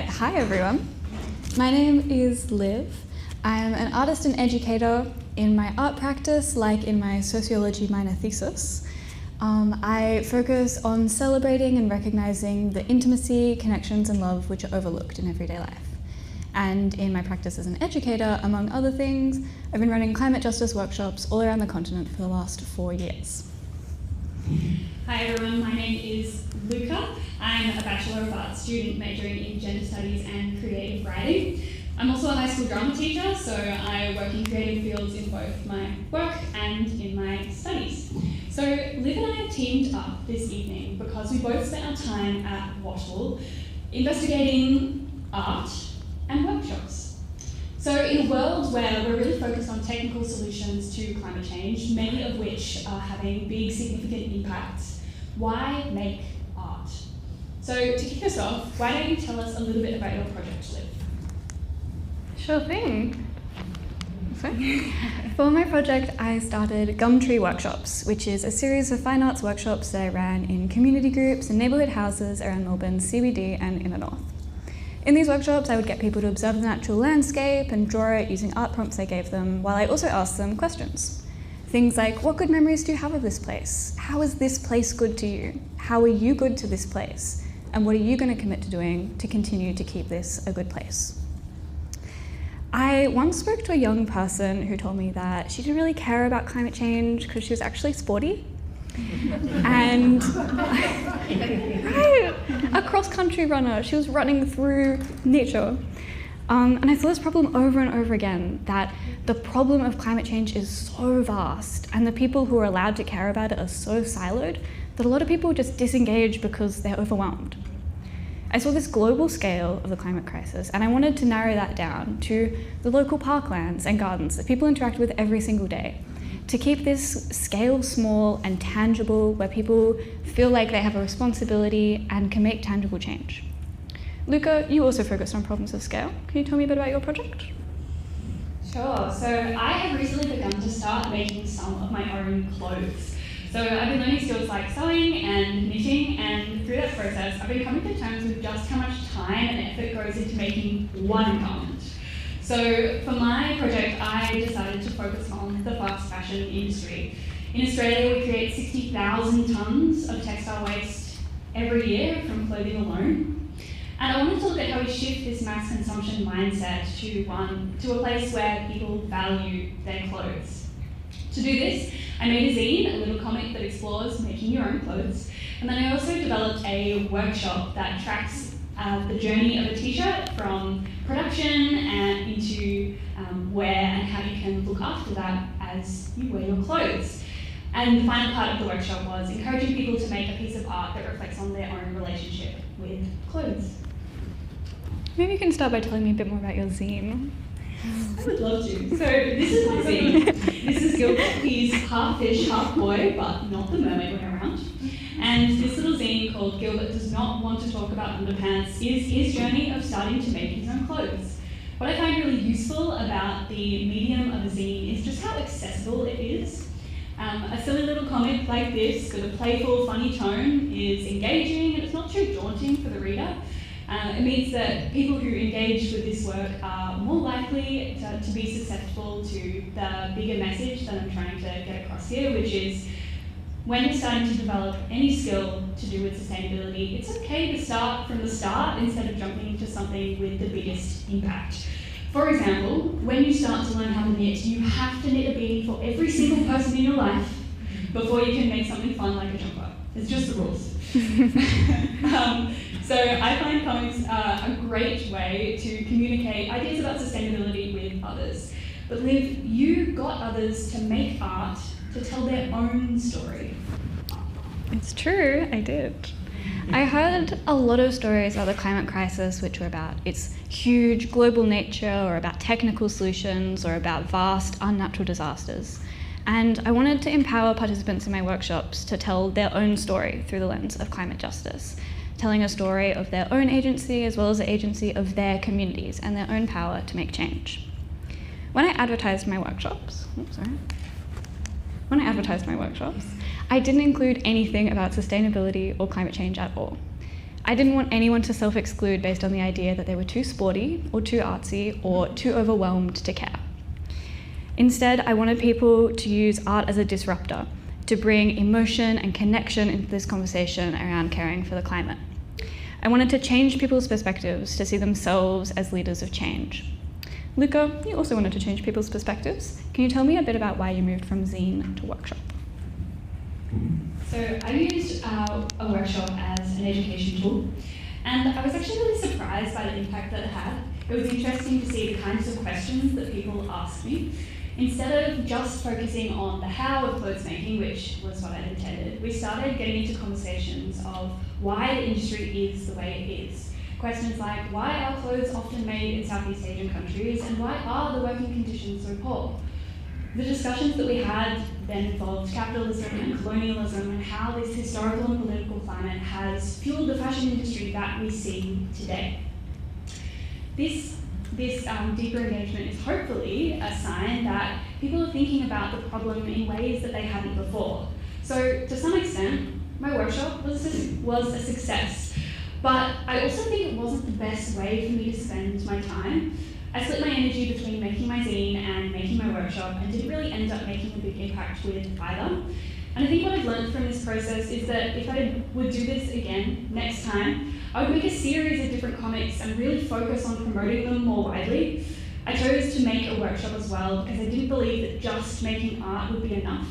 right, hi everyone. My name is Liv. I'm an artist and educator in my art practice, like in my sociology minor thesis. I focus on celebrating and recognizing the intimacy, connections, and love which are overlooked in everyday life. And in my practice as an educator, among other things, I've been running climate justice workshops all around the continent for the last 4 years. Hi everyone, my name is Luca. I'm a Bachelor of Arts student majoring in Gender Studies and Creative Writing. I'm also a high school drama teacher, so I work in creative fields in both my work and in my studies. So Liv and I have teamed up this evening because we both spent our time at Wattle investigating art and workshops. So in a world where we're really focused on technical solutions to climate change, many of which are having big significant impacts, why make art? So to kick us off, why don't you tell us a little bit about your project, Liv? Sure thing. For my project, I started Gumtree Workshops, which is a series of fine arts workshops that I ran in community groups and neighbourhood houses around Melbourne's CBD and inner north. In these workshops, I would get people to observe the natural landscape and draw it using art prompts I gave them, while I also asked them questions. Things like, what good memories do you have of this place? How is this place good to you? How are you good to this place? And what are you going to commit to doing to continue to keep this a good place? I once spoke to a young person who told me that she didn't really care about climate change because she was actually sporty. And right, a cross-country runner, she was running through nature. And I saw this problem over and over again, that the problem of climate change is so vast and the people who are allowed to care about it are so siloed that a lot of people just disengage because they're overwhelmed. I saw this global scale of the climate crisis and I wanted to narrow that down to the local parklands and gardens that people interact with every single day, to keep this scale small and tangible where people feel like they have a responsibility and can make tangible change. Luca, you also focused on problems of scale. Can you tell me a bit about your project? Sure, so I have recently begun to start making some of my own clothes. So I've been learning skills like sewing and knitting, and through that process I've been coming to terms with just how much time and effort goes into making one garment. So for my project, I decided to focus on the fast fashion industry. In Australia, we create 60,000 tonnes of textile waste every year from clothing alone. And I wanted to look at how we shift this mass consumption mindset to a place where people value their clothes. To do this, I made a zine, a little comic that explores making your own clothes. And then I also developed a workshop that tracks the journey of a t-shirt from production and into wear and how you can look after that as you wear your clothes. And the final part of the workshop was encouraging people to make a piece of art that reflects on their own relationship with clothes. Maybe you can start by telling me a bit more about your zine. I would love to. So this is my zine. This is Gilbert. He's half fish, half boy, but not the mermaid way around. And this little zine called Gilbert Does Not Want to Talk About Underpants is his journey of starting to make his own clothes. What I find really useful about the medium of a zine is just how accessible it is. A silly little comic like this with a playful, funny tone is engaging and it's not too daunting for the reader. It means that people who engage with this work are more likely to be susceptible to the bigger message that I'm trying to get across here, which is when you're starting to develop any skill to do with sustainability, it's okay to start from the start instead of jumping into something with the biggest impact. For example, when you start to learn how to knit, you have to knit a beanie for every single person in your life before you can make something fun like a jumper. It's just the rules. So I find comics are a great way to communicate ideas about sustainability with others. But Liv, you got others to make art to tell their own story. It's true, I did. I heard a lot of stories about the climate crisis which were about its huge global nature or about technical solutions or about vast unnatural disasters. And I wanted to empower participants in my workshops to tell their own story through the lens of climate justice, telling a story of their own agency as well as the agency of their communities and their own power to make change. When I advertised my workshops, I didn't include anything about sustainability or climate change at all. I didn't want anyone to self-exclude based on the idea that they were too sporty or too artsy or too overwhelmed to care. Instead, I wanted people to use art as a disruptor, to bring emotion and connection into this conversation around caring for the climate. I wanted to change people's perspectives to see themselves as leaders of change. Luca, you also wanted to change people's perspectives. Can you tell me a bit about why you moved from zine to workshop? So I used a workshop as an education tool, and I was actually really surprised by the impact that it had. It was interesting to see the kinds of questions that people asked me. Instead of just focusing on the how of clothes making, which was what I'd intended, we started getting into conversations of why the industry is the way it is. Questions like, why are clothes often made in Southeast Asian countries, and why are the working conditions so poor? The discussions that we had then involved capitalism and colonialism and how this historical and political climate has fueled the fashion industry that we see today. This deeper engagement is hopefully a sign that people are thinking about the problem in ways that they hadn't before. So to some extent, my workshop was a success, but I also think it wasn't the best way for me to spend my time. I split my energy between making my zine and making my workshop and didn't really end up making a big impact with either. And I think what I've learned from this process is that if I would do this again next time, I would make a series of different comics and really focus on promoting them more widely. I chose to make a workshop as well because I didn't believe that just making art would be enough.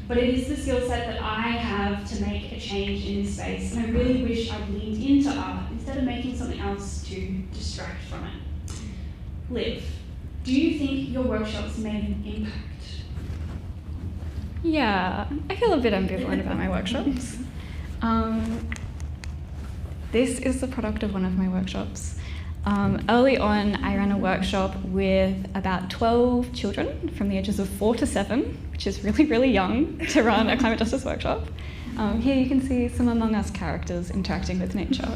But it is the skill set that I have to make a change in this space, and I really wish I'd leaned into art instead of making something else to distract from it. Liv, do you think your workshops made an impact? Yeah, I feel a bit ambivalent about my workshops. This is the product of one of my workshops. Early on, I ran a workshop with about 12 children from the ages of 4 to 7, which is really, really young to run a climate justice workshop. Here you can see some Among Us characters interacting with nature.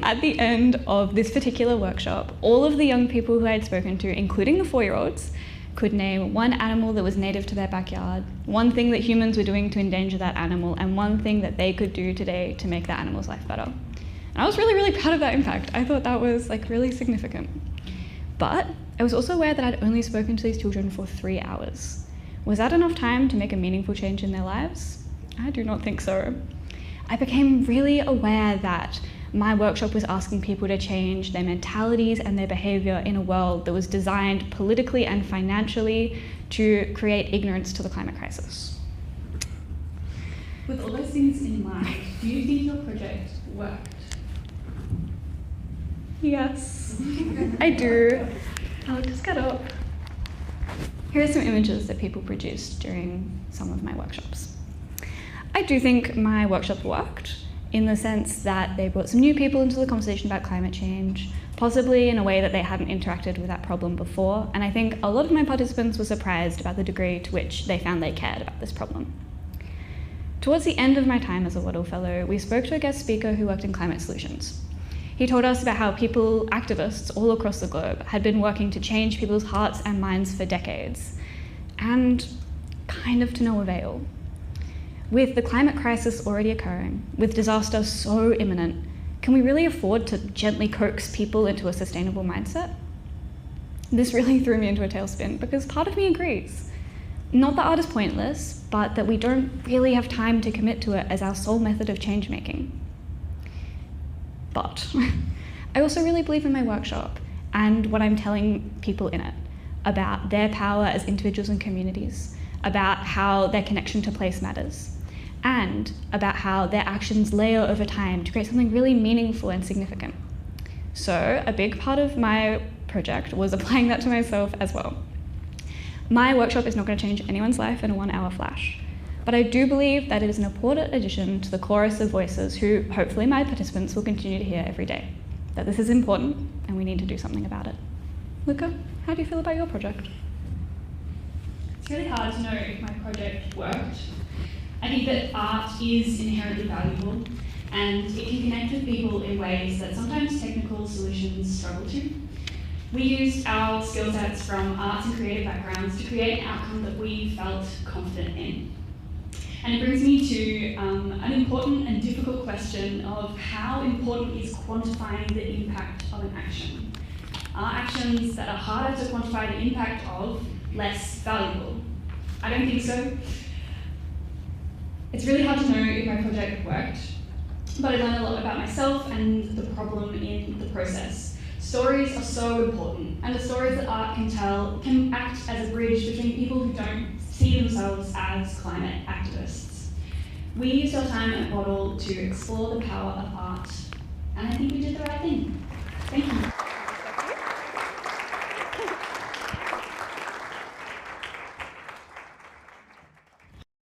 At the end of this particular workshop, all of the young people who I had spoken to, including the 4-year-olds, could name one animal that was native to their backyard, one thing that humans were doing to endanger that animal, and one thing that they could do today to make that animal's life better. And I was really, really proud of that impact. I thought that was really significant. But I was also aware that I'd only spoken to these children for 3 hours. Was that enough time to make a meaningful change in their lives? I do not think so. I became really aware that my workshop was asking people to change their mentalities and their behaviour in a world that was designed politically and financially to create ignorance to the climate crisis. With all those things in mind, do you think your project worked? Yes, I do. I'll just get up. Here are some images that people produced during some of my workshops. I do think my workshop worked, in the sense that they brought some new people into the conversation about climate change, possibly in a way that they hadn't interacted with that problem before, and I think a lot of my participants were surprised about the degree to which they found they cared about this problem. Towards the end of my time as a Wattle Fellow, we spoke to a guest speaker who worked in climate solutions. He told us about how activists all across the globe had been working to change people's hearts and minds for decades, and kind of to no avail. With the climate crisis already occurring, with disaster so imminent, can we really afford to gently coax people into a sustainable mindset? This really threw me into a tailspin because part of me agrees. Not that art is pointless, but that we don't really have time to commit to it as our sole method of change making. But I also really believe in my workshop and what I'm telling people in it about their power as individuals and communities, about how their connection to place matters, and about how their actions layer over time to create something really meaningful and significant. So a big part of my project was applying that to myself as well. My workshop is not going to change anyone's life in a 1-hour flash, but I do believe that it is an important addition to the chorus of voices who hopefully my participants will continue to hear every day, that this is important and we need to do something about it. Luca, how do you feel about your project? It's really hard to know if my project worked. I think that art is inherently valuable and it can connect with people in ways that sometimes technical solutions struggle to. We used our skill sets from arts and creative backgrounds to create an outcome that we felt confident in. And it brings me to an important and difficult question of how important is quantifying the impact of an action? Are actions that are harder to quantify the impact of less valuable? I don't think so. It's really hard to know if my project worked, but I learned a lot about myself and the problem in the process. Stories are so important, and the stories that art can tell can act as a bridge between people who don't see themselves as climate activists. We used our time at Wattle to explore the power of art, and I think we did the right thing. Thank you.